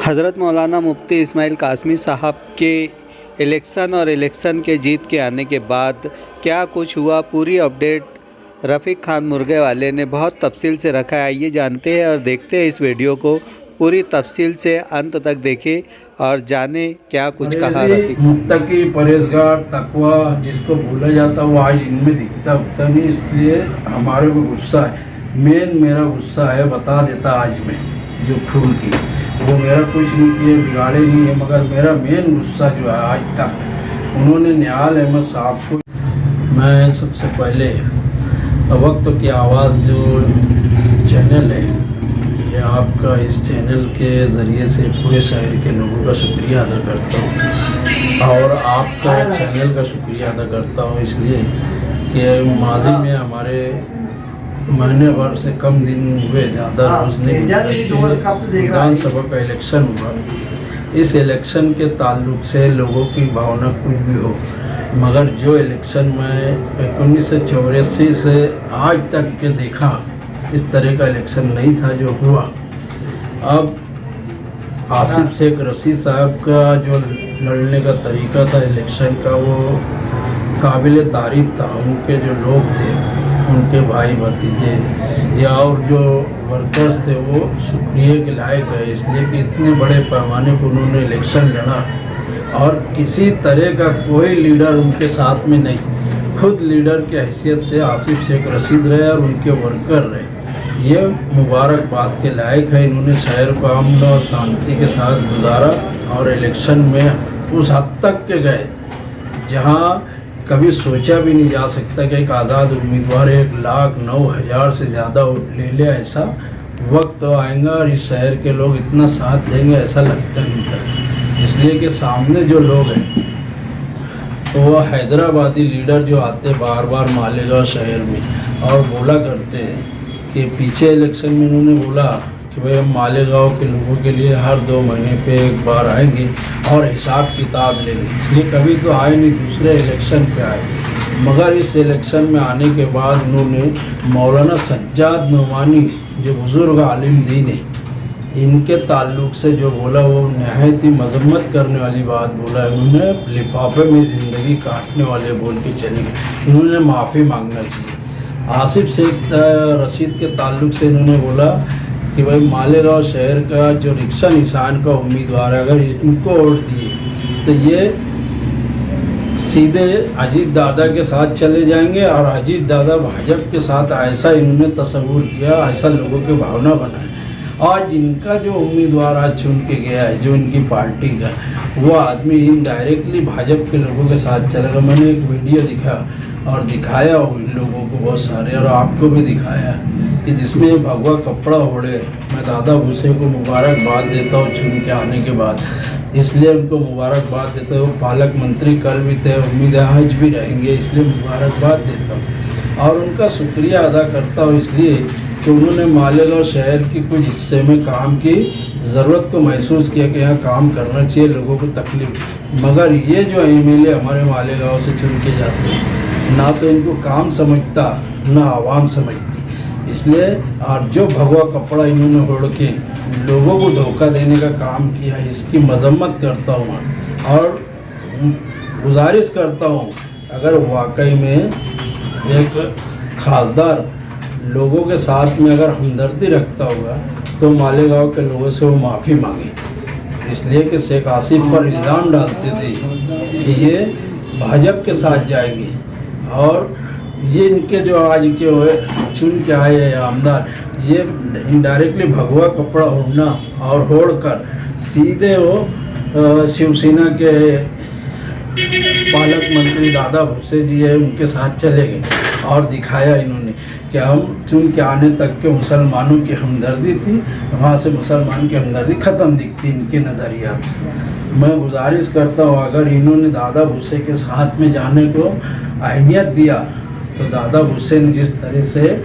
हज़रत मौलाना मुफ्ती इस्माइल कासमी साहब के इलेक्शन और इलेक्शन के जीत के आने के बाद क्या कुछ हुआ, पूरी अपडेट रफ़ीक खान मुर्गे वाले ने बहुत तफसील से रखा है। आइए जानते हैं और देखते हैं इस वीडियो को पूरी तफसील से अंत तक देखें और जाने क्या कुछ कहा रफ़ीक खान। मुत्तकी, परहेज़गार, तकवा जिसको भूला जाता वो आज इनमें दिखता उठता नहीं, इसलिए हमारे को गुस्सा है। मेरा गुस्सा है, बता देता आज मैं जो खून की वो मेरा कुछ नहीं किए, बिगाड़े नहीं है, मगर मेरा मेन गुस्सा जो है आज तक उन्होंने निहाल अहमद साहब को। मैं सबसे पहले वक्त की आवाज़ जो चैनल है, ये आपका इस चैनल के ज़रिए से पूरे शहर के लोगों का शुक्रिया अदा करता हूँ और आपका चैनल का शुक्रिया अदा करता हूँ, इसलिए कि माजी में हमारे महीने भर से कम दिन हुए, ज़्यादा रोज नहीं, विधानसभा का इलेक्शन हुआ। इस इलेक्शन के ताल्लुक से लोगों की भावना कुछ भी हो, मगर जो इलेक्शन में 1984 से आज तक के देखा, इस तरह का इलेक्शन नहीं था जो हुआ। अब आसिफ शेख रशीद साहब का जो लड़ने का तरीका था इलेक्शन का, वो काबिल तारीफ था। उनके जो लोग थे, उनके भाई भतीजे या और जो वर्कर्स थे, वो शुक्रिया के लायक है, इसलिए कि इतने बड़े पैमाने पर उन्होंने इलेक्शन लड़ा और किसी तरह का कोई लीडर उनके साथ में नहीं, खुद लीडर की हैसियत से आसिफ शेख रशीद रहे और उनके वर्कर रहे। ये मुबारकबाद के लायक है। इन्होंने शहर को अमन और शांति के साथ गुजारा और इलेक्शन में उस हद तक के गए जहां कभी सोचा भी नहीं जा सकता कि एक आज़ाद उम्मीदवार 1,09,000 से ज़्यादा वोट ले ले। ऐसा वक्त तो आएगा और इस शहर के लोग इतना साथ देंगे ऐसा लगता नहीं था, इसलिए कि सामने जो लोग हैं तो वो हैदराबादी लीडर जो आते बार बार मालेगांव शहर में और बोला करते हैं कि पीछे इलेक्शन में उन्होंने बोला कि भाई हम मालेगांव के लोगों के लिए हर 2 महीने पे एक बार आएंगे और हिसाब किताब लेंगे। ये कभी तो आए नहीं, दूसरे इलेक्शन पे आए, मगर इस इलेक्शन में आने के बाद उन्होंने मौलाना सज्जाद नोमानी जो बुज़ुर्ग आलिम दीन है, इनके ताल्लुक़ से जो बोला वो नहायत ही मजम्मत करने वाली बात बोला। उन्होंने लिफाफे में ज़िंदगी काटने वाले बोल के चले गए। इन्होंने माफ़ी मांगना चाहिए। आसिफ शेख रशीद के ताल्लुक़ से इन्होंने बोला कि भाई मालेगांव शहर का जो रिक्शा निशान का उम्मीदवार है, अगर इनको वोट दिए तो ये सीधे अजीत दादा के साथ चले जाएंगे और अजीत दादा भाजपा के साथ, ऐसा इन्होंने तस्वूर किया, ऐसा लोगों की भावना बनाए। आज इनका जो उम्मीदवार आज चुन के गया है, जो इनकी पार्टी का, वो आदमी इनडायरेक्टली भाजपा के लोगों के साथ चलेगा। मैंने एक वीडियो दिखा और दिखाया इन लोगों को बहुत सारे, और आपको भी दिखाया कि जिसमें भगवा कपड़ा ओढ़े। मैं दादा भूसे को मुबारकबाद देता हूँ चुन के आने के बाद, इसलिए उनको मुबारकबाद देता हूँ। पालक मंत्री कल भी थे, उम्मीद है आज भी रहेंगे, इसलिए मुबारकबाद देता हूँ और उनका शुक्रिया अदा करता हूँ, इसलिए कि उन्होंने मालेगांव शहर की कुछ हिस्से में काम की ज़रूरत को महसूस किया कि यहाँ काम करना चाहिए, लोगों को तकलीफ। मगर ये जो एमएलए हमारे मालेगांव से चुन के जाते हैं, ना तो इनको काम समझता ना आवाम समझती, इसलिए और जो भगवा कपड़ा इन्होंने ओढ़ के लोगों को धोखा देने का काम किया, इसकी मजम्मत करता हूँ और गुजारिश करता हूँ, अगर वाकई में एक खासदार लोगों के साथ में अगर हमदर्दी रखता होगा तो मालेगांव के लोगों से वो माफ़ी मांगे, इसलिए कि शेख आसिफ पर इल्ज़ाम डालते थे कि ये भाजपा के साथ जाएंगे और ये इनके जो आज के चुन के आए हैं आमदार, ये इनडायरेक्टली भगवा कपड़ा ओढ़ना और ओढ़ कर सीधे वो शिवसेना के पालक मंत्री दादा भूसे जी है, उनके साथ चले गए और दिखाया इन्होंने कि हम चुन के आने तक के मुसलमानों की हमदर्दी थी, वहाँ से मुसलमान की हमदर्दी ख़त्म दिखती इनके नज़रियात से। मैं गुजारिश करता हूँ, अगर इन्होंने दादा भूसे के साथ में जाने को अहमियत दिया तो दादा भूसे ने जिस तरह से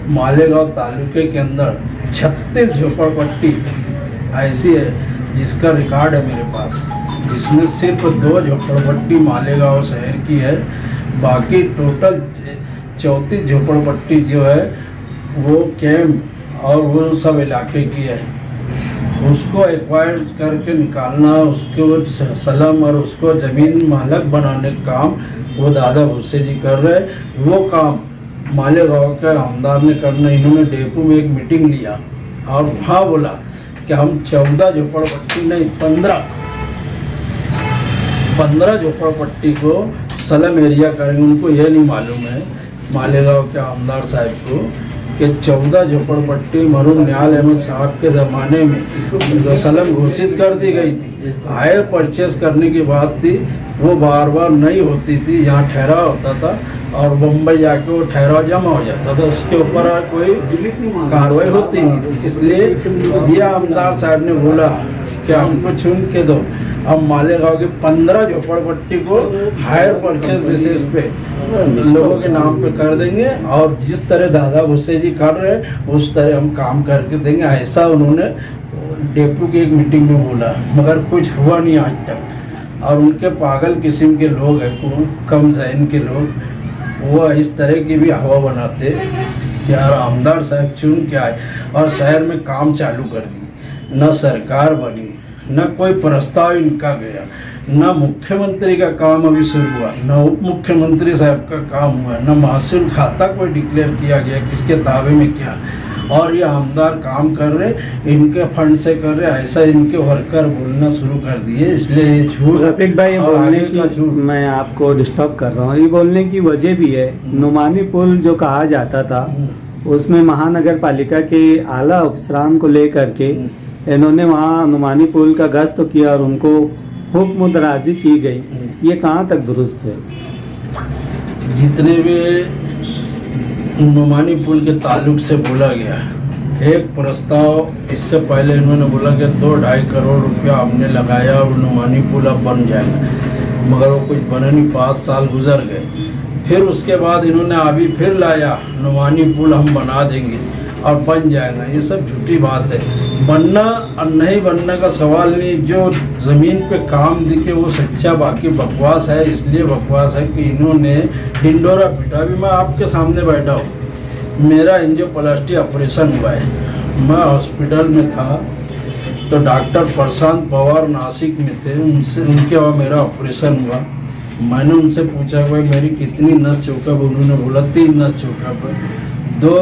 मालेगांव तालुके के अंदर 36 झोपड़पट्टी ऐसी है जिसका रिकॉर्ड है मेरे पास, जिसमें सिर्फ 2 झोपड़पट्टी मालेगांव शहर की है, बाकी टोटल 34 झोपड़पट्टी जो है वो कैंप और वो सब इलाके की है। उसको एक्वायर करके निकालना, उसको सलम और उसको ज़मीन मालक बनाने का काम वो दादा भुस्से जी कर रहे। वो काम मालेगांव के आमदार ने करना। इन्होंने डेपो में एक मीटिंग लिया और वहाँ बोला कि हम 14 झोपड़पट्टी नहीं 15 झोपड़पट्टी को सलम एरिया करेंगे। उनको ये नहीं मालूम है मालेगांव के आमदार साहब को कि 14 झोपड़पट्टी मरूम नियाल अहमद साहब के ज़माने में जो सलम घोषित कर दी गई थी, हायर परचेस करने की बात थी, वो बार बार नहीं होती थी। यहाँ ठहराव होता था और मुंबई जाके वो ठहराव जमा हो जाता था, उसके ऊपर कोई कार्रवाई होती नहीं थी। इसलिए ये आमदार साहब ने बोला कि हमको चुन के दो, अब मालेगांव के 15 झोपड़पट्टी को हायर परचेज बेसिस पे लोगों के नाम पे कर देंगे और जिस तरह दादा भुस्से जी कर रहे हैं उस तरह हम काम करके देंगे। ऐसा उन्होंने डेपो की एक मीटिंग में बोला, मगर कुछ हुआ नहीं आज तक। और उनके पागल किस्म के लोग हैं, कम ज़हन के लोग, वो इस तरह की भी हवा बनाते कि यार आमदार साहब चुन के आए और शहर में काम चालू कर दी। न सरकार बनी, न कोई प्रस्ताव इनका गया, न मुख्यमंत्री का काम अभी शुरू हुआ, न उप मुख्यमंत्री साहब का काम हुआ, न महसूल खाता कोई डिक्लेयर किया गया किसके दावे में क्या। और ये आमदार काम कर रहे, इनके फंड से कर रहे, ऐसा इनके वर्कर बोलना शुरू कर दिए। इसलिए ये झूठ रफीक भाई और बोलने आगे का की, झूठ। मैं आपको डिस्टर्ब कर रहा हूँ, ये बोलने की वजह भी है। नुमानी पुल जो कहा जाता था उसमें महानगर पालिका के आला अफसरान को लेकर के इन्होंने वहाँ नुमानी पुल का गश्त किया और उनको हुक्म दराजी की गई। ये कहाँ तक दुरुस्त है? जितने भी नुमानी पुल के ताल्लुक से बोला गया, एक प्रस्ताव इससे पहले इन्होंने बोला कि 2-2.5 करोड़ रुपया हमने लगाया और नुमानी पुल अब बन जाएगा, मगर वो कुछ बना नहीं। 5 साल गुजर गए। फिर उसके बाद इन्होंने अभी फिर लाया नुमानी पुल हम बना देंगे और बन जाएगा। ये सब झूठी बात है। बनना और नहीं बनने का सवाल नहीं, जो ज़मीन पे काम दिखे वो सच्चा, बाकी बकवास है। इसलिए बकवास है कि इन्होंने ढिंडोरा पीटा। अभी मैं आपके सामने बैठा हूँ, मेरा एंजियोप्लास्टी ऑपरेशन हुआ है, मैं हॉस्पिटल में था तो डॉक्टर प्रशांत पवार नासिक में थे, उनके वहाँ मेरा ऑपरेशन हुआ। मैंने उनसे पूछा भाई मेरी कितनी नस चौकअप, उन्होंने बोला 3 नस चौकअप है, 2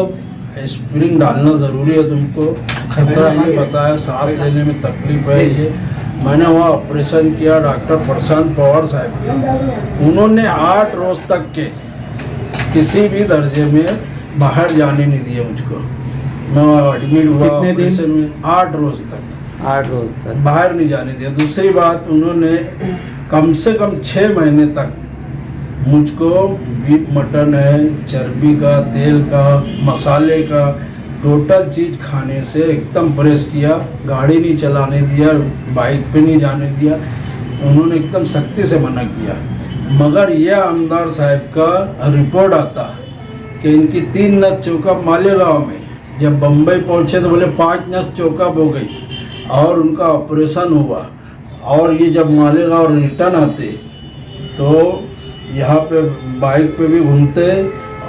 स्प्रिंग डालना ज़रूरी है, तुमको खतरा है, बताया सांस लेने में तकलीफ है। ये मैंने वहाँ ऑपरेशन किया डॉक्टर प्रशांत पवार साहब के। उन्होंने 8 रोज़ तक के किसी भी दर्जे में बाहर जाने नहीं दिए मुझको। मैं एडमिट हुआ ऑपरेशन में 8 रोज़ तक, 8 रोज तक बाहर नहीं जाने दिया। दूसरी बात, उन्होंने कम से कम 6 महीने तक मुझको बीफ मटन है, चर्बी का, तेल का, मसाले का, टोटल चीज़ खाने से एकदम परहेज किया। गाड़ी नहीं चलाने दिया, बाइक पे नहीं जाने दिया, उन्होंने एकदम सख्ती से मना किया। मगर यह आमदार साहब का रिपोर्ट आता कि इनकी 3 नस चौकअप मालेगांव में, जब बम्बई पहुँचे तो बोले 5 नस चौकअप हो गई और उनका ऑपरेशन हुआ। और ये जब मालेगांव रिटर्न आते तो यहाँ पे बाइक पे भी घूमते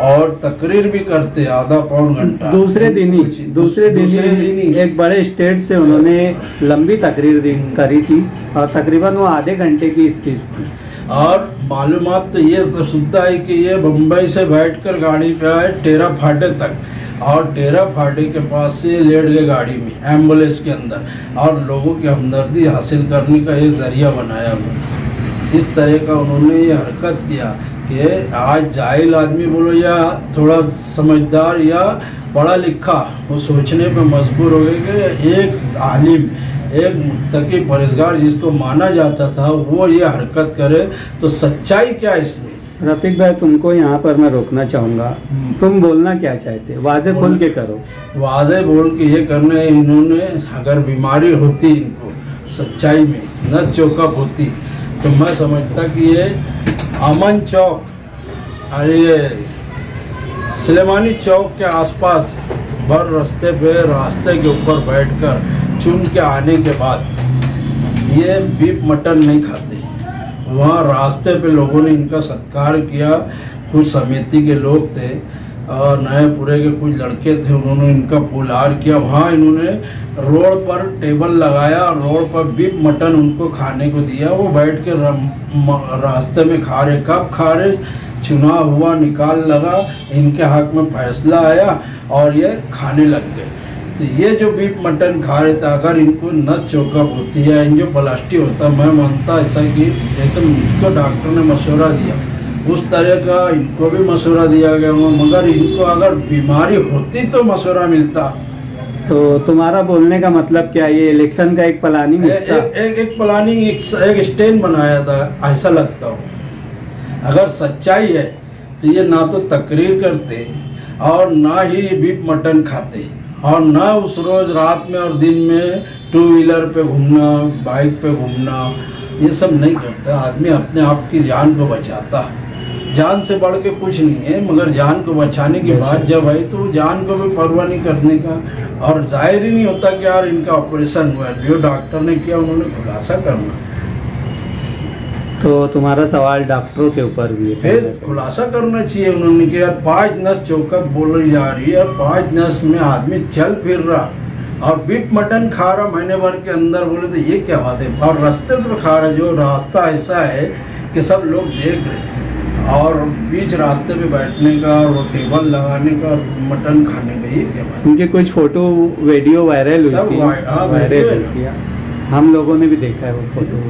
और तकरीर भी करते आधा पौन घंटा। दूसरे दिन ही एक बड़े स्टेट से उन्होंने लंबी तकरीर करी थी और तकरीबन वो आधे घंटे की स्पीच थी। और मालूमात तो ये सुनता है कि ये मुंबई से बैठकर गाड़ी पे आए टेरा फाटे तक, और टेरा फाटे के पास से लेट गए गाड़ी में, एम्बुलेंस के अंदर, और लोगों की हमदर्दी हासिल करने का ये जरिया बनाया उन्होंने। इस तरह का उन्होंने ये हरकत किया कि आज जाहिल आदमी बोलो या थोड़ा समझदार या पढ़ा लिखा, वो सोचने पे मजबूर हो गए कि एक आलिम, एक मुत्तकी परहेजगार जिसको माना जाता था वो ये हरकत करे तो सच्चाई क्या इसमें। रफीक भाई, तुमको यहाँ पर मैं रोकना चाहूँगा, तुम बोलना क्या चाहते हो? वाजे बोल के करो। वादे बोल के ये करना है, इन्होंने अगर बीमारी होती इनको सच्चाई में न चौकअप होती तो मैं समझता कि ये अमन चौक, अरे ये सुलेमानी चौक के आसपास भर रास्ते के ऊपर बैठकर चुन के आने के बाद ये बीफ मटन नहीं खाते। वहाँ रास्ते पे लोगों ने इनका सत्कार किया, कुछ समिति के लोग थे और नएपुरे के कुछ लड़के थे, उन्होंने इनका पुलार किया। वहाँ इन्होंने रोड पर टेबल लगाया, रोड पर बीफ मटन उनको खाने को दिया। वो बैठ के रास्ते में खा रहे। कब खा रहे, चुनाव हुआ, निकाल लगा, इनके हक में फैसला आया और ये खाने लग गए। तो ये जो बीफ मटन खा रहे थे, अगर इनको नस चौकअप होती है, एंजियोप्लास्टी होता, मैं मानता ऐसा कि जैसे मुझको डॉक्टर ने मशवरा दिया उस तरह का इनको भी मशवरा दिया गया होगा, मगर इनको अगर बीमारी होती तो मशवरा मिलता। तो तुम्हारा बोलने का मतलब क्या, ये इलेक्शन का एक प्लानिंग हिस्सा? एक प्लानिंग, एक स्टैंड बनाया था, ऐसा लगता हो। अगर सच्चाई है तो ये ना तो तकरीर करते और ना ही बीफ मटन खाते, और ना उस रोज रात में और दिन में टू व्हीलर पे घूमना, बाइक पे घूमना, ये सब नहीं करता। आदमी अपने आप की जान को बचाता। जान से बढ़ के कुछ नहीं है, मगर जान को बचाने की बात जब आई तो जान को भी परवाह नहीं करने का। और जाहिर ही नहीं होता कि यार इनका ऑपरेशन हुआ है, जो डॉक्टर ने किया उन्होंने खुलासा करना। तो तुम्हारा सवाल डॉक्टरों के ऊपर भी है, फिर खुलासा करना चाहिए उन्होंने कि यार 5 नस चौकअप बोली जा रही है, 5 नस में आदमी चल फिर रहा और बीफ मटन खा रहा महीने भर के अंदर, बोले तो ये क्या बात है। और रास्ते से खा रहा, जो रास्ता ऐसा है कि सब लोग देख रहे, और बीच रास्ते पे बैठने का और वो टेबल लगाने का मटन खाने का, ये क्या बात है। उनके कुछ फोटो वीडियो वायरल सब हुई थी, वायरल हुई थी, हम लोगों ने भी देखा है वो फोटो।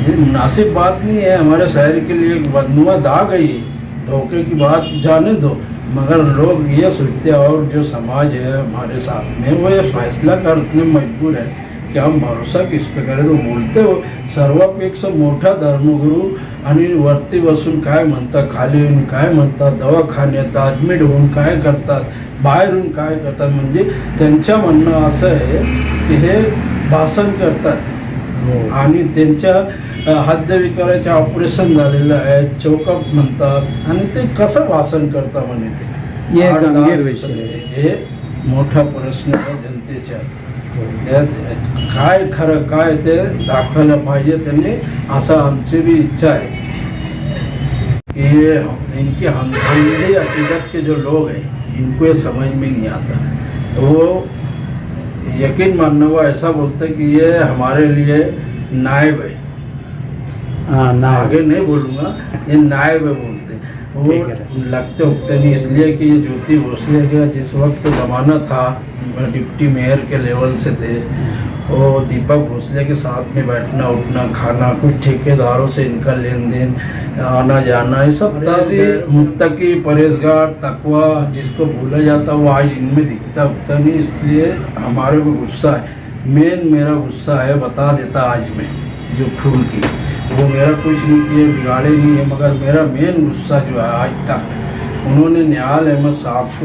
ये मुनासिब बात नहीं है, हमारे शहर के लिए एक बदनुमा दाग है ये। धोखे की बात जाने दो, मगर लोग ये सोचते हैं और जो समाज है हमारे साथ में वो ये फैसला करने मजबूर है की हम भरोसा किस पे करें। तो बोलते हो सर्वापेक्षा मोठा धर्मगुरू आणि वरती बसून काय म्हणतात, खाली येऊन काय म्हणतात, दवाखान्यात ॲडमिट होऊन काय करतात, बाहेरून काय करतात, म्हणजे त्यांच्या म्हणणं असं आहे की हे भाषण करतात आणि त्यांच्या हृदयविकाराचे ऑपरेशन झालेलं आहे, चौकअप म्हणतात आणि ते कसं भाषण करता म्हणे ते। ये गंभीर विषय आहे, हे मोठा प्रश्न आहे जनतेच्या। काय खरं काय ते दाखवायला पाहिजे त्यांनी, असं आमची भी इच्छा है कि ये इनकी अंधी अकीदत के जो लोग हैं इनको ये समझ में नहीं आता। वो यकीन मानना, वो ऐसा बोलते कि ये हमारे लिए नायब है। हाँ, आगे नहीं बोलूँगा, ये नायब है बोलते। वो लगते उगते नहीं, इसलिए कि ये ज्योति भोसले का जिस वक्त ज़माना था डिप्टी मेयर के लेवल से थे, वो दीपक भोसले के साथ में बैठना उठना खाना, कुछ ठेकेदारों से इनका लेन देन आना जाना, ये सब ताज़ी मुत्तकी परहेजगार तकवा जिसको भूला जाता वो आज इनमें दिखता उगता नहीं। इसलिए हमारे को गुस्सा है, मेन मेरा गुस्सा है, बता देता आज मैं जो खून की, वो मेरा कुछ नहीं किए, बिगाड़े नहीं है, मगर मेरा मेन गुस्सा जो है आज तक उन्होंने निहाल अहमद साहब को